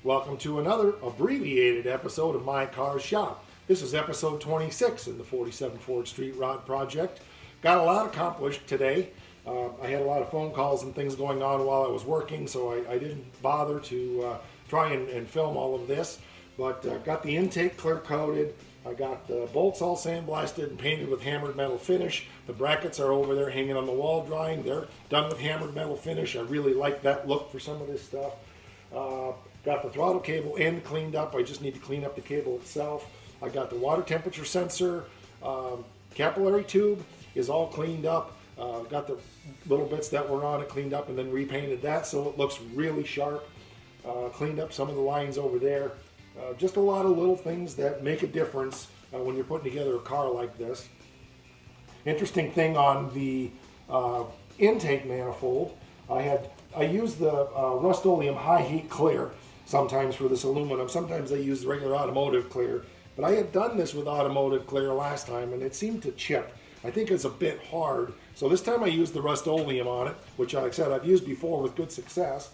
Welcome to another abbreviated episode of My Car's Shop. This is episode 26 in the 47 Ford Street Rod Project. Got a lot accomplished today. I had a lot of phone calls and things going on while I was working, so I didn't bother to try and film all of this. But got the intake clear coated. I got the bolts all sandblasted and painted with hammered metal finish. The brackets are over there hanging on the wall drying. They're done with hammered metal finish. I really like that look for some of this stuff. Got the throttle cable end cleaned up. I just need to clean up the cable itself. I got the water temperature sensor. Capillary tube is all cleaned up. Got the little bits that were on it cleaned up and then repainted that so it looks really sharp. Cleaned up some of the lines over there. Just a lot of little things that make a difference when you're putting together a car like this. Interesting thing on the intake manifold, I use the Rust-Oleum high heat clear sometimes for this aluminum. Sometimes I use the regular automotive clear, but I had done this with automotive clear last time and it seemed to chip. I think it's a bit hard, so this time I used the Rust-Oleum on it, which like I said I've used before with good success.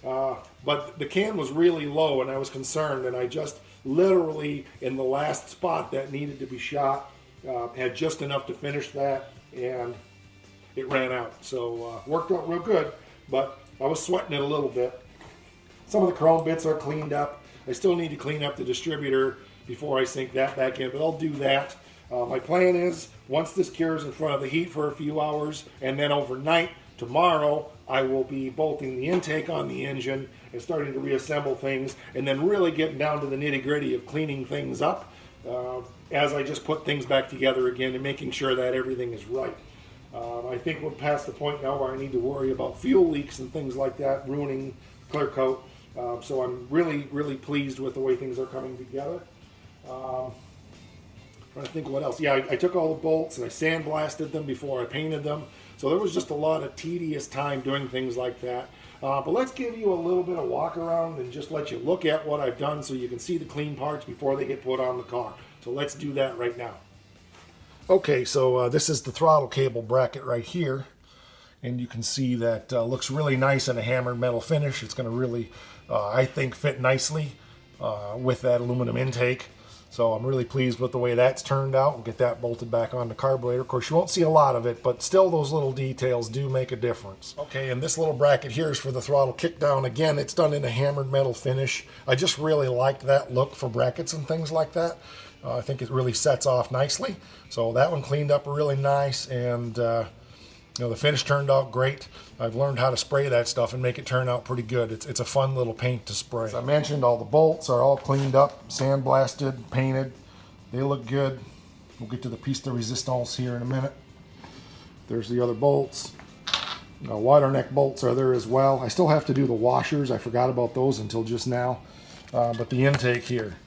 But the can was really low and I was concerned, and I just literally in the last spot that needed to be shot had just enough to finish that, and it ran out. So worked out real good, but I was sweating it a little bit. Some of the chrome bits are cleaned up. I still need to clean up the distributor before I sink that back in, but I'll do that. My plan is once this cures in front of the heat for a few hours, and then overnight tomorrow I will be bolting the intake on the engine and starting to reassemble things, and then really getting down to the nitty-gritty of cleaning things up as I just put things back together again and making sure that everything is right. I think we're past the point now where I need to worry about fuel leaks and things like that ruining clear coat. So I'm really pleased with the way things are coming together. Trying to think what else. Yeah, I took all the bolts and I sandblasted them before I painted them. So there was just a lot of tedious time doing things like that. But let's give you a little bit of walk around and just let you look at what I've done so you can see the clean parts before they get put on the car. So let's do that right now. Okay, so this is the throttle cable bracket right here. And you can see that looks really nice in a hammered metal finish. It's going to really, I think, fit nicely with that aluminum intake. So I'm really pleased with the way that's turned out. We'll get that bolted back on the carburetor. Of course, you won't see a lot of it, but still those little details do make a difference. Okay, and this little bracket here is for the throttle kickdown. Again, it's done in a hammered metal finish. I just really like that look for brackets and things like that. I think it really sets off nicely. So that one cleaned up really nice, and the finish turned out great. I've learned how to spray that stuff and make it turn out pretty good. It's a fun little paint to spray. As I mentioned, all the bolts are all cleaned up, sandblasted, painted. They look good. We'll get to the piece de resistance here in a minute. There's the other bolts. Water neck bolts are there as well. I still have to do the washers. I forgot about those until just now. But the intake here.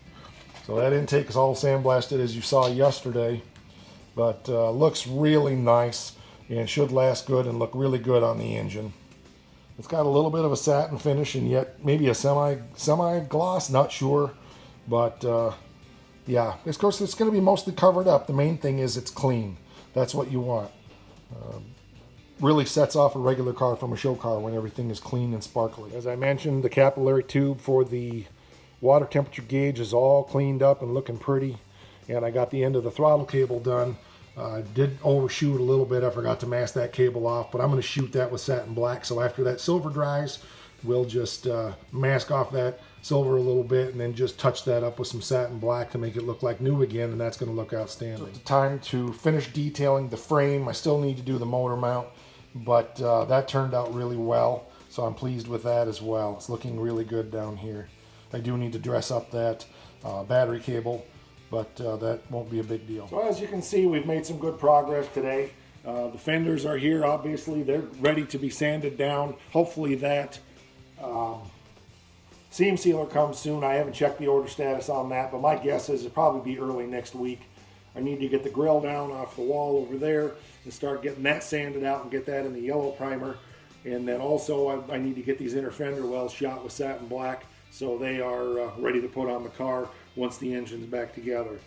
So that intake is all sandblasted as you saw yesterday. But looks really nice. And should last good and look really good on the engine. It's got a little bit of a satin finish and yet maybe a semi-gloss, not sure. But yeah, of course it's going to be mostly covered up. The main thing is it's clean. That's what you want. Really sets off a regular car from a show car when everything is clean and sparkly. As I mentioned, the capillary tube for the water temperature gauge is all cleaned up and looking pretty. And I got the end of the throttle cable done. I did overshoot a little bit. I forgot to mask that cable off, but I'm going to shoot that with satin black. So after that silver dries, we'll just mask off that silver a little bit and then just touch that up with some satin black to make it look like new again, and that's going to look outstanding. So it's time to finish detailing the frame. I still need to do the motor mount, but that turned out really well, so I'm pleased with that as well. It's looking really good down here. I do need to dress up that battery cable, but that won't be a big deal. So as you can see, we've made some good progress today. The fenders are here, obviously. They're ready to be sanded down. Hopefully that seam sealer comes soon. I haven't checked the order status on that, but my guess is it'll probably be early next week. I need to get the grill down off the wall over there and start getting that sanded out and get that in the yellow primer. And then also I need to get these inner fender wells shot with satin black so they are ready to put on the car once the engine's back together.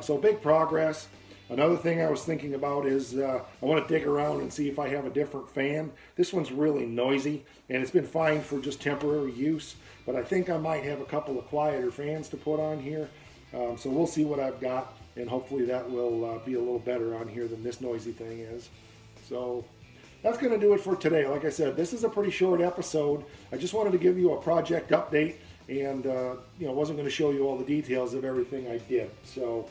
So big progress. Another thing I was thinking about is I want to dig around and see if I have a different fan. This one's really noisy, and it's been fine for just temporary use, but I think I might have a couple of quieter fans to put on here. So we'll see what I've got, and hopefully that will be a little better on here than this noisy thing is. So that's going to do it for today. Like I said, this is a pretty short episode. I just wanted to give you a project update, and wasn't going to show you all the details of everything I did. So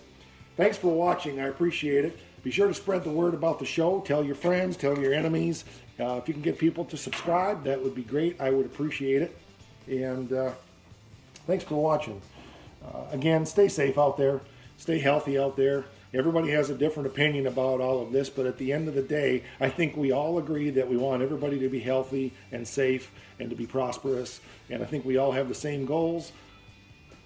thanks for watching. I appreciate it. Be sure to spread the word about the show. Tell your friends, tell your enemies. If you can get people to subscribe, that would be great. I would appreciate it. And thanks for watching. Again, stay safe out there. Stay healthy out there. Everybody has a different opinion about all of this, but at the end of the day, I think we all agree that we want everybody to be healthy and safe and to be prosperous. And I think we all have the same goals.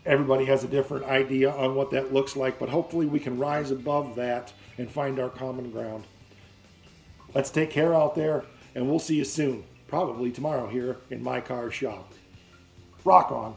Everybody has a different idea on what that looks like, but hopefully we can rise above that and find our common ground. Let's take care out there, and we'll see you soon, probably tomorrow here in my car shop. Rock on.